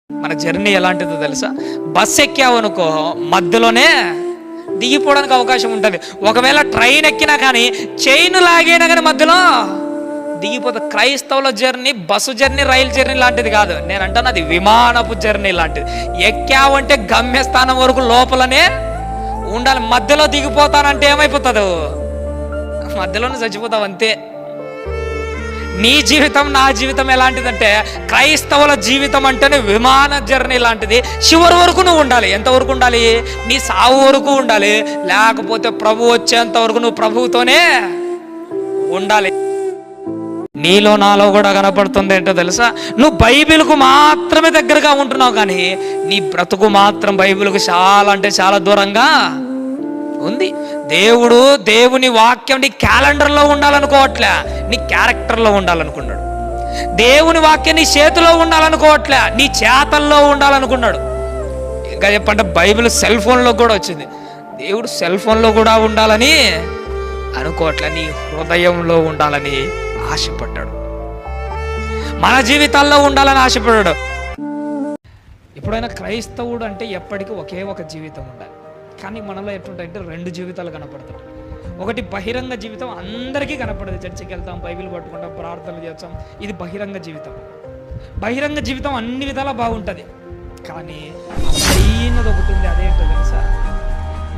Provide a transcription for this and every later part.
మన జర్నీ ఎలాంటిదో తెలుసా? బస్ ఎక్కావనుకో మధ్యలోనే దిగిపోవడానికి అవకాశం ఉంటుంది. ఒకవేళ ట్రైన్ ఎక్కినా కానీ చైన్ లాగైనా కానీ మధ్యలో దిగిపోతుంది. క్రైస్తవుల జర్నీ బస్సు జర్నీ, రైలు జర్నీ లాంటిది కాదు. నేను అంటాను అది విమానపు జర్నీ లాంటిది. ఎక్కావంటే గమ్యస్థానం వరకు లోపలనే ఉండాలి. మధ్యలో దిగిపోతానంటే ఏమైపోతుంది? మధ్యలోనే చచ్చిపోతావు అంతే. నీ జీవితం నా జీవితం ఎలాంటిదంటే క్రైస్తవుల జీవితం అంటేనే విమాన జర్నీ లాంటిది. చివరి వరకు నువ్వు ఉండాలి. ఎంతవరకు ఉండాలి? నీ సావు వరకు ఉండాలి. లేకపోతే ప్రభు వచ్చేంత వరకు నువ్వు ప్రభువుతోనే ఉండాలి. నీలో నాలో కూడా కనపడుతుంది ఏంటో తెలుసా? నువ్వు బైబిల్కు మాత్రమే దగ్గరగా ఉంటున్నావు, కానీ నీ బ్రతుకు మాత్రం బైబిల్కు చాలా అంటే చాలా దూరంగా ఉంది. దేవుని వాక్యం నీ క్యాలెండర్లో ఉండాలనుకోవట్లే, నీ క్యారెక్టర్లో ఉండాలనుకున్నాడు. దేవుని వాక్యం నీ చేతిలో ఉండాలనుకోవట్లే, నీ చేతల్లో ఉండాలనుకున్నాడు. ఇంకా చెప్పంటే బైబిల్ సెల్ ఫోన్లో కూడా వచ్చింది. దేవుడు సెల్ ఫోన్లో కూడా ఉండాలని అనుకోవట్లే, నీ హృదయంలో ఉండాలని ఆశపడ్డాడు. మన జీవితాల్లో ఉండాలని ఆశపడ్డాడు. ఎప్పుడైనా క్రైస్తవుడు అంటే ఎప్పటికీ ఒకే ఒక జీవితం ఉండాలి. కానీ మనలో ఎట్లుంటాయంటే రెండు జీవితాలు కనపడతాయి. ఒకటి బహిరంగ జీవితం, అందరికీ కనపడదు. చర్చికి వెళ్తాం, బైబిల్ పట్టుకుంటాం, ప్రార్థనలు చేస్తాం, ఇది బహిరంగ జీవితం. బహిరంగ జీవితం అన్ని విధాలా బాగుంటుంది. కానీ అయినది ఒకటి ఉంది, అదేంటో తెలుసా?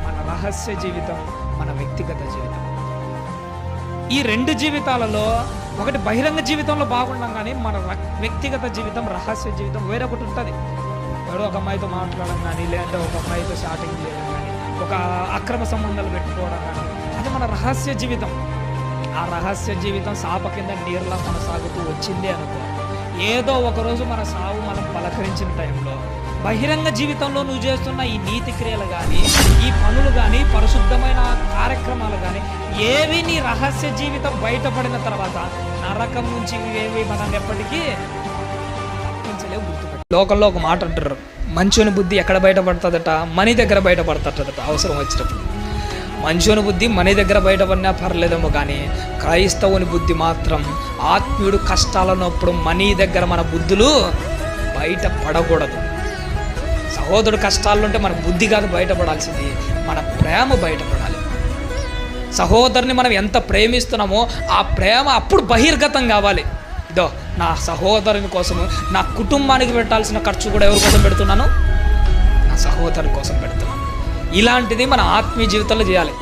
మన రహస్య జీవితం, మన వ్యక్తిగత జీవితం. ఈ రెండు జీవితాలలో ఒకటి బహిరంగ జీవితంలో బాగున్నాం, కానీ మన వ్యక్తిగత జీవితం, రహస్య జీవితం వేరొకటి ఉంటుంది. ఎవడో ఒక అమ్మాయితో మాట్లాడడం కానీ, లేదంటే ఒక అమ్మాయితో షాటింగ్ చేయడం కానీ, ఒక అక్రమ సంబంధాలు పెట్టుకోవడం కానీ, అది మన రహస్య జీవితం. ఆ రహస్య జీవితం సాప కింద నీరులా కొనసాగుతూ వచ్చింది అనుకో, ఏదో ఒకరోజు మన సావు మనం పలకరించిన టైంలో బహిరంగ జీవితంలో నువ్వు చేస్తున్న ఈ నీతి క్రియలు కానీ, ఈ పనులు కానీ, పరిశుద్ధమైన కార్యక్రమాలు కానీ ఏవి నీ రహస్య జీవితం బయటపడిన తర్వాత నరకం నుంచి ఇవేవి మనం ఎప్పటికీ తప్పించలేవు. గుర్తుపెట్టు. లోకల్లో ఒక మాట అంటారు, మంచోని బుద్ధి ఎక్కడ బయటపడుతుందట? మనీ దగ్గర బయటపడుతుందట. అవసరం వచ్చినప్పుడు మంచోని బుద్ధి మనీ దగ్గర బయటపడినా పర్లేదేమో, కానీ క్రైస్తవుని బుద్ధి మాత్రం ఆత్మీయుడు కష్టాలన్నప్పుడు మనీ దగ్గర మన బుద్ధులు బయట పడకూడదు. సహోదరుడు కష్టాల్లో ఉంటే మన బుద్ధి కాదు బయటపడాల్సింది, మన ప్రేమ బయటపడాలి. సహోదరుని మనం ఎంత ప్రేమిస్తున్నామో ఆ ప్రేమ అప్పుడు బహిర్గతం కావాలి. ఇదో నా సహోదరుని కోసము, నా కుటుంబానికి పెట్టాల్సిన ఖర్చు కూడా ఎవరి కోసం పెడుతున్నాను? నా సహోదరుని కోసం పెడుతున్నాను. ఇలాంటిది మన ఆత్మీయ జీవితంలో చేయాలి.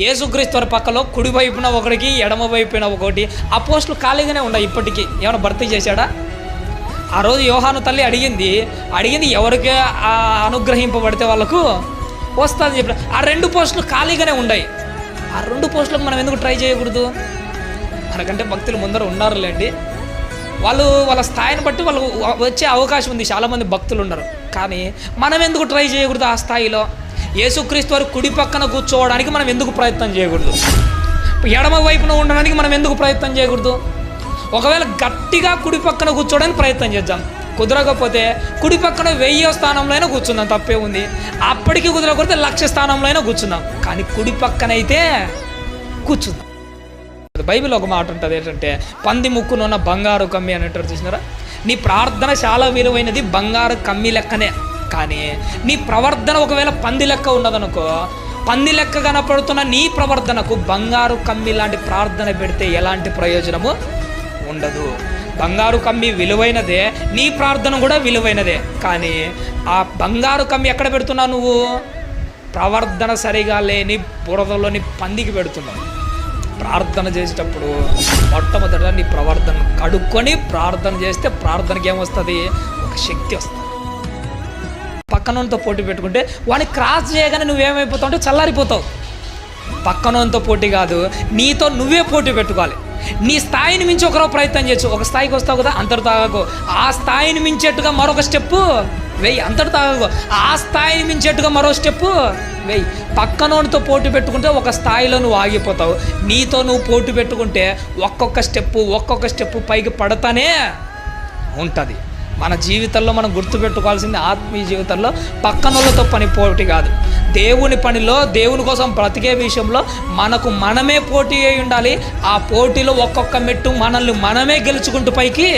యేసుక్రీస్తు వారి పక్కలో కుడి వైపున ఒకటికి, ఎడమ వైపున ఒకటి అపోస్టులు ఖాళీగానే ఉన్నాయి. ఇప్పటికీ ఏమైనా భర్తీ చేశాడా? ఆ రోజు యోహాను తల్లి అడిగింది ఎవరికి అనుగ్రహింపబడితే వాళ్ళకు వస్తుంది చెప్పి. ఆ రెండు పోస్టులు ఖాళీగానే ఉన్నాయి. ఆ రెండు పోస్టులకు మనం ఎందుకు ట్రై చేయకూడదు? మనకంటే భక్తులు ముందర ఉన్నారులేండి, వాళ్ళు వాళ్ళ స్థాయిని బట్టి వాళ్ళు వచ్చే అవకాశం ఉంది. చాలామంది భక్తులు ఉన్నారు, కానీ మనం ఎందుకు ట్రై చేయకూడదు? ఆ స్థాయిలో యేసుక్రీస్తు వారి కుడి పక్కన కూర్చోవడానికి మనం ఎందుకు ప్రయత్నం చేయకూడదు? ఎడమ వైపున ఉండడానికి మనం ఎందుకు ప్రయత్నం చేయకూడదు? ఒకవేళ గట్టిగా కుడి పక్కన కూర్చోవడానికి ప్రయత్నం చేద్దాం. కుదరకపోతే కుడి పక్కన 1000వ స్థానంలో అయినా కూర్చుందాం, తప్పే ఉంది. అప్పటికి కుదరకపోతే 1,00,000 స్థానంలో అయినా కూర్చుందాం, కానీ కుడి పక్కన అయితే కూర్చుందాం. బైబిల్ ఒక మాట ఉంటుంది ఏంటంటే, పంది ముక్కునున్న బంగారు కమ్మి అనేటారు, చూసినారా? నీ ప్రార్థన చాలా విలువైనది, బంగారు కమ్మి లెక్కనే. కానీ నీ ప్రవర్తన ఒకవేళ పంది లెక్క ఉన్నదనుకో, పంది లెక్క కనపడుతున్న నీ ప్రవర్తనకు బంగారు కమ్మి లాంటి ప్రార్థన పెడితే ఎలాంటి ప్రయోజనము ఉండదు. బంగారు కమ్మి విలువైనదే, నీ ప్రార్థన కూడా విలువైనదే. కానీ ఆ బంగారు కమ్మి ఎక్కడ పెడుతున్నావు? నువ్వు ప్రవర్తన సరిగా లేని బురదలోని పందికి పెడుతున్నావు. ప్రార్థన చేసేటప్పుడు మొట్టమొదట నీ ప్రవర్తన కడుక్కొని ప్రార్థన చేస్తే ప్రార్థనకి ఏమొస్తుంది? ఒక శక్తి వస్తుంది. పక్కనోనితో పోటీ పెట్టుకుంటే వాడిని క్రాస్ చేయగానే నువ్వేమైపోతావు అంటే చల్లారిపోతావు. పక్కనోనితో పోటీ కాదు, నీతో నువ్వే పోటీ పెట్టుకోవాలి. నీ స్థాయిని మించి ఒకరో ప్రయత్నం చేయొచ్చు. ఒక స్థాయికి వస్తావు కదా, అంతటి తాగకు. ఆ స్థాయిని మించేట్టుగా మరొక స్టెప్పు వెయ్యి, అంతటి తాగకు. ఆ స్థాయిని మించేట్టుగా మరో స్టెప్పు వెయ్యి. పక్కనోనితో పోటీ పెట్టుకుంటే ఒక స్థాయిలో నువ్వు ఆగిపోతావు. నీతో నువ్వు పోటీ పెట్టుకుంటే ఒక్కొక్క స్టెప్పు పైకి పడతానే ఉంటుంది. మన జీవితంలో మనం గుర్తుపెట్టుకోవాల్సింది, ఆత్మీయ జీవితంలో పక్కనోళ్ళతో పని పోటీ కాదు, దేవుని పనిలో దేవుని కోసం బ్రతికే విషయంలో మనకు మనమే పోటీ అయి ఉండాలి. ఆ పోటీలో ఒక్కొక్క మెట్టు మనల్ని మనమే గెలుచుకుంటూ పైకి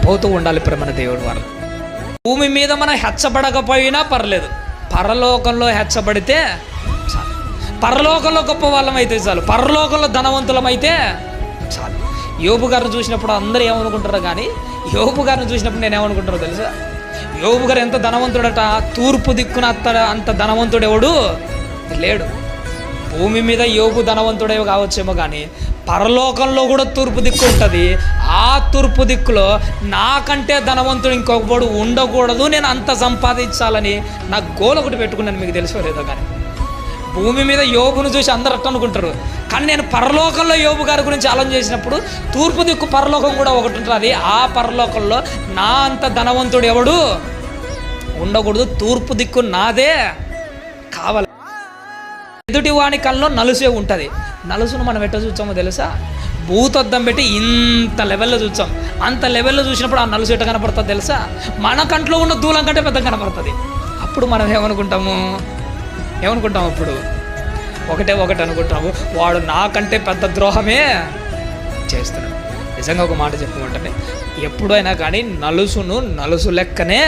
పోతూ ఉండాలి. ప్రేమ దేవుడి వల్ల. భూమి మీద మనం హెచ్చబడకపోయినా పర్లేదు, పరలోకంలో హెచ్చబడితే చాలు. పరలోకంలో గొప్ప వాళ్ళమైతే చాలు, పరలోకంలో ధనవంతులమైతే చాలు. యోబు గారిని చూసినప్పుడు అందరూ ఏమనుకుంటారో కానీ యోబు గారిని చూసినప్పుడు నేను ఏమనుకుంటారో తెలుసా? యోబు గారు ఎంత ధనవంతుడట, తూర్పు దిక్కున అంత ధనవంతుడు ఎవడు లేడు. భూమి మీద యోబు ధనవంతుడే కావచ్చేమో కానీ పరలోకంలో కూడా తూర్పు దిక్కు ఉంటుంది. ఆ తూర్పు దిక్కులో నాకంటే ధనవంతుడు ఇంకొకడు ఉండకూడదు, నేను అంత సంపాదించాలని నా గోల్ ఒకటి పెట్టుకున్నాను. మీకు తెలుసో లేదో కానీ భూమి మీద యోబును చూసి అందరు అట్ట అనుకుంటారు, కానీ నేను పరలోకంలో యోబు గారి గురించి ఆలోచన చేసినప్పుడు తూర్పు దిక్కు పరలోకం కూడా ఒకటి ఉంటుంది. ఆ పరలోకంలో నా అంత ధనవంతుడు ఎవడు ఉండకూడదు, తూర్పు దిక్కు నాదే కావాలి. ఎదుటి వాని కల్లో నలుసే ఉంటుంది. నలుసును మనం ఎట్లా చూచామో తెలుసా? భూతద్దం పెట్టి ఇంత లెవెల్లో చూచాం. అంత లెవెల్లో చూసినప్పుడు ఆ నలుసు ఎట్ట కనపడుతుంది తెలుసా? మన కంట్లో ఉన్న దూలం కంటే పెద్ద కనపడుతుంది. అప్పుడు మనం ఏమనుకుంటాము? అప్పుడు ఒకటి అనుకుంటాము, వాడు నాకంటే పెద్ద ద్రోహమే చేస్తున్నాడు. నిజంగా ఒక మాట చెప్పమంటే ఎప్పుడైనా కానీ నలుసు లెక్కనే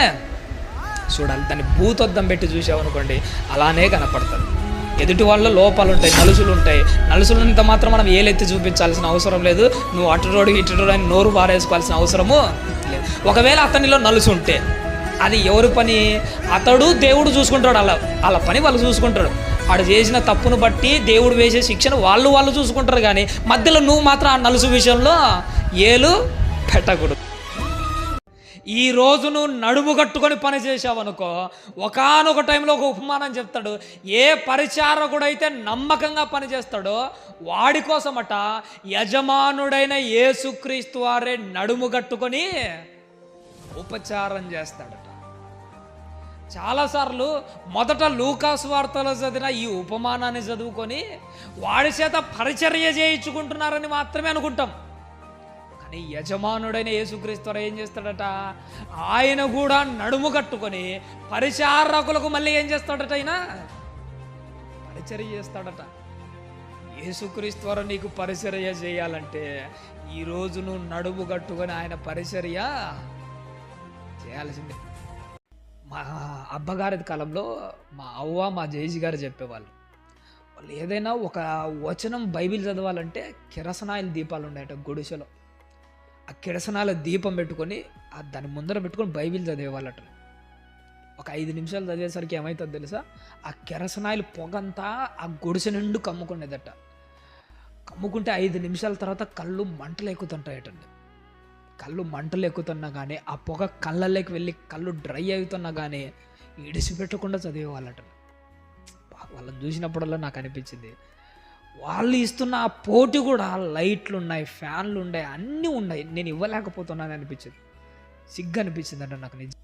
చూడాలి. దాన్ని భూతద్దం పెట్టి చూసామనుకోండి అలానే కనపడుతుంది. ఎదుటి వాళ్ళ లోపాలు ఉంటాయి, నలుసులు ఉంటాయి. నలుసులంత మాత్రం మనం ఏలెత్తి చూపించాల్సిన అవసరం లేదు. నువ్వు అటురోడు ఇటురోడు అని నోరు బారేసుకోవాల్సిన అవసరము లేదు. ఒకవేళ అతనిలో నలుసు ఉంటే అది ఎవరి పని? అతడు దేవుడు చూసుకుంటాడు. అలా పని వాళ్ళు చూసుకుంటాడు. వాడు చేసిన తప్పును బట్టి దేవుడు వేసే శిక్షను వాళ్ళు చూసుకుంటారు. కానీ మధ్యలో నువ్వు మాత్రం ఆ నలుసు విషయంలో ఏలు పెట్టకూడదు. ఈ రోజు నువ్వు నడుము కట్టుకొని పని చేసావనుకో, ఒకానొక టైంలో ఒక ఉపమానం చెప్తాడు. ఏ పరిచారకుడైతే నమ్మకంగా పనిచేస్తాడో వాడి కోసమట యజమానుడైన యేసుక్రీస్తు వారే నడుము కట్టుకొని ఉపచారం చేస్తాడట. చాలాసార్లు మొదట లూకాసు వార్తలో చదివిన ఈ ఉపమానాన్ని చదువుకొని వాడి చేత పరిచర్య చేయించుకుంటున్నారని మాత్రమే అనుకుంటాం. కానీ యజమానుడైన యేసుక్రీస్తు వారు ఏం చేస్తాడట? ఆయన కూడా నడుము కట్టుకొని పరిచారకులకు మళ్ళీ ఏం చేస్తాడట? ఆయన పరిచర్య చేస్తాడట. యేసుక్రీస్తు వారు నీకు పరిచర్య చేయాలంటే ఈరోజు నువ్వు నడుము కట్టుకొని ఆయన పరిచర్య చేయాల్సిందే. మా అబ్బగారి కాలంలో మా అవ్వ మా జేజీ గారు చెప్పేవాళ్ళు, వాళ్ళు ఏదైనా ఒక వచనం బైబిల్ చదవాలంటే కిరసనాయిల దీపాలు ఉన్నాయట గుడిసెలో. ఆ కిరసనాల దీపం పెట్టుకొని దాని ముందర పెట్టుకొని బైబిల్ చదివేవాళ్ళట. ఒక 5 నిమిషాలు చదివేసరికి ఏమవుతుందో తెలుసా? ఆ కిరసనాయిల పొగంతా ఆ గుడిసె నిండు కమ్ముకునేదట. కమ్ముకుంటే 5 నిమిషాల తర్వాత కళ్ళు మంటలు ఎక్కుతుంటాయటండి. కళ్ళు మంటలు ఎక్కుతున్నా కానీ ఆ పొగ కళ్ళలోకి వెళ్ళి కళ్ళు డ్రై అవుతున్నా కానీ ఇడిసిపెట్టకుండా చదివేవాళ్ళట. వాళ్ళని చూసినప్పుడల్లా నాకు అనిపించింది, వాళ్ళు ఇస్తున్న ఆ పోటీ కూడా లైట్లు ఉన్నాయి, ఫ్యాన్లు ఉన్నాయి, అన్నీ ఉన్నాయి, నేను ఇవ్వలేకపోతున్నాను అనిపించింది. సిగ్గు అనిపించింది అంటే నాకు. నిజం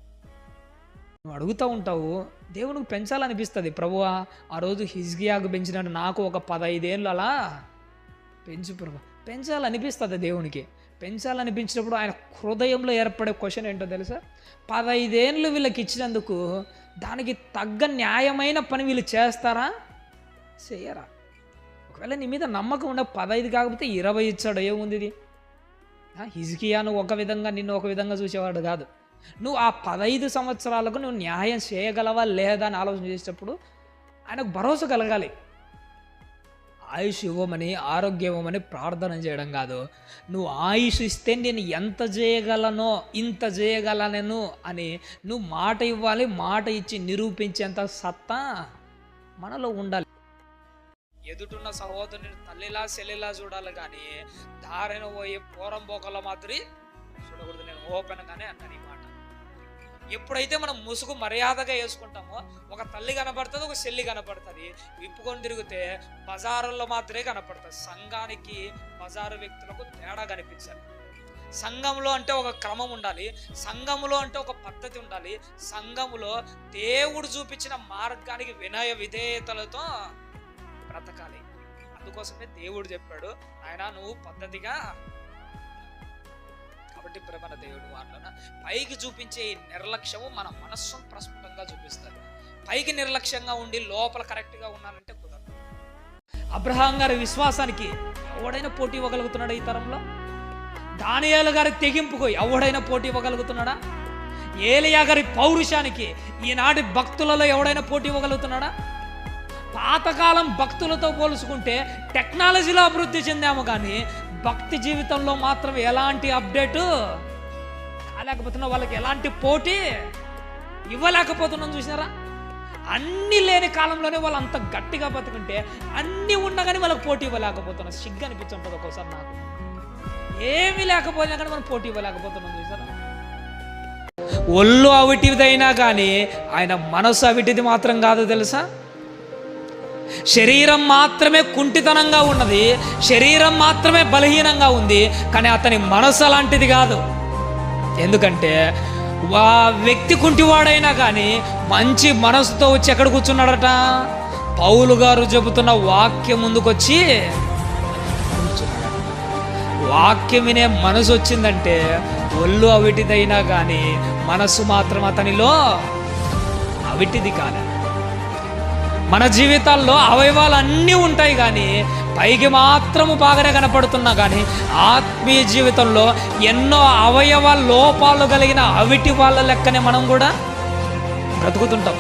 నువ్వు అడుగుతూ ఉంటావు, దేవునికి పెంచాలనిపిస్తుంది. ప్రభువా ఆ రోజు హిజ్కియాకు పెంచినట్టు నాకు ఒక 15 ఏళ్ళు అలా పెంచు ప్రభు. పెంచాలనిపిస్తుంది దేవునికి. పెంచాలనిపించినప్పుడు ఆయన హృదయంలో ఏర్పడే క్వశ్చన్ ఏంటో తెలుసా? 15 ఏళ్ళు వీళ్ళకి ఇచ్చినందుకు దానికి తగ్గ న్యాయమైన పని వీళ్ళు చేస్తారా, చెయ్యరా? ఒకవేళ నీ మీద నమ్మకం ఉండ 15 కాకపోతే 20 ఇచ్చాడు, ఏముంది ఇది? హిజ్కియాను ఒక విధంగా నిన్ను ఒక విధంగా చూసేవాడు కాదు. నువ్వు ఆ 15 సంవత్సరాలకు నువ్వు న్యాయం చేయగలవా లేదా అని ఆలోచన చేసేటప్పుడు ఆయనకు భరోసా కలగాలి. ఆయుష్ ఇవ్వమని, ఆరోగ్యం ఇవ్వమని ప్రార్థన చేయడం కాదు. నువ్వు ఆయుష్ ఇస్తే నేను ఎంత చేయగలనో ఇంత చేయగలను అని నువ్వు మాట ఇవ్వాలి. మాట ఇచ్చి నిరూపించేంత సత్తా మనలో ఉండాలి. ఎదుటున్న సహోదరుని తల్లిలా చెల్లిలా చూడాలి కానీ దారిన పోయి పోరంబోకల మాదిరి చూడకూడదు. నేను ఓపెన్గానే అన్నాను ఈ మాట. ఎప్పుడైతే మనం ముసుగు మర్యాదగా వేసుకుంటామో ఒక తల్లి కనపడుతుంది, ఒక చెల్లి కనపడుతుంది. విప్పుకొని తిరిగితే బజారుల్లో మాత్రమే కనపడుతుంది. సంఘానికి బజారు వ్యక్తులకు తేడా కనిపించాలి. సంఘంలో అంటే ఒక క్రమం ఉండాలి, సంఘములో అంటే ఒక పద్ధతి ఉండాలి, సంఘములో దేవుడు చూపించిన మార్గానికి వినయ విధేయతలతో బ్రతకాలి. అందుకోసమే దేవుడు చెప్పాడు, ఆయన నువ్వు పద్ధతిగా. కాబట్టి మన దేవుడు వాటిలో పైకి చూపించే ఈ నిర్లక్ష్యము మన మనస్సును ప్రస్ఫుటంగా చూపిస్తుంది. పైకి నిర్లక్ష్యంగా ఉండి లోపల కరెక్ట్గా ఉన్నానంటే కుదరదు. అబ్రహాం గారి విశ్వాసానికి ఎవడైనా పోటీ ఇవ్వగలుగుతున్నాడా ఈ తరంలో? దానియేలు గారి తెగింపుకు ఎవడైనా పోటీ ఇవ్వగలుగుతున్నాడా? ఏలియా గారి పౌరుషానికి ఈనాటి భక్తులలో ఎవడైనా పోటీ ఇవ్వగలుగుతున్నాడా? పాతకాలం భక్తులతో పోల్చుకుంటే టెక్నాలజీలో అభివృద్ధి చెందాము, కానీ భక్తి జీవితంలో మాత్రం ఎలాంటి అప్డేటు కాలేకపోతున్నా, వాళ్ళకి ఎలాంటి పోటీ ఇవ్వలేకపోతున్నాం. చూసినారా? అన్నీ లేని కాలంలోనే వాళ్ళు అంత గట్టిగా బతుకుంటే, అన్నీ ఉన్నా కానీ వాళ్ళకి పోటీ ఇవ్వలేకపోతున్నాం. సిగ్గు అనిపించుంటుంది ఒక్కోసారి నాకు. ఏమీ లేకపోయినా కానీ మనం పోటీ ఇవ్వలేకపోతున్నాం. చూసారా? ఒళ్ళు అవిటిదైనా కానీ ఆయన మనసు అవిటిది మాత్రం కాదు తెలుసా? శరీరం మాత్రమే కుంటితనంగా ఉన్నది, శరీరం మాత్రమే బలహీనంగా ఉంది, కానీ అతని మనసు అలాంటిది కాదు. ఎందుకంటే వ్యక్తి కుంటివాడైనా కానీ మంచి మనసుతో వచ్చి ఎక్కడ కూర్చున్నాడట? పౌలు గారు చెబుతున్న వాక్యం ముందుకొచ్చి కూర్చున్నాడు. వాక్యం వినే మనసు వచ్చిందంటే ఒళ్ళు అవిటిదైనా కానీ మనసు మాత్రం అతనిలో అవిటిది కాదు. మన జీవితాల్లో అవయవాలు అన్నీ ఉంటాయి, కానీ పైకి మాత్రము బాగానే కనపడుతున్నా కానీ ఆత్మీయ జీవితంలో ఎన్నో అవయవ లోపాలు కలిగిన అవిటి వాళ్ళ లెక్కనే మనం కూడా బ్రతుకుతుంటాం.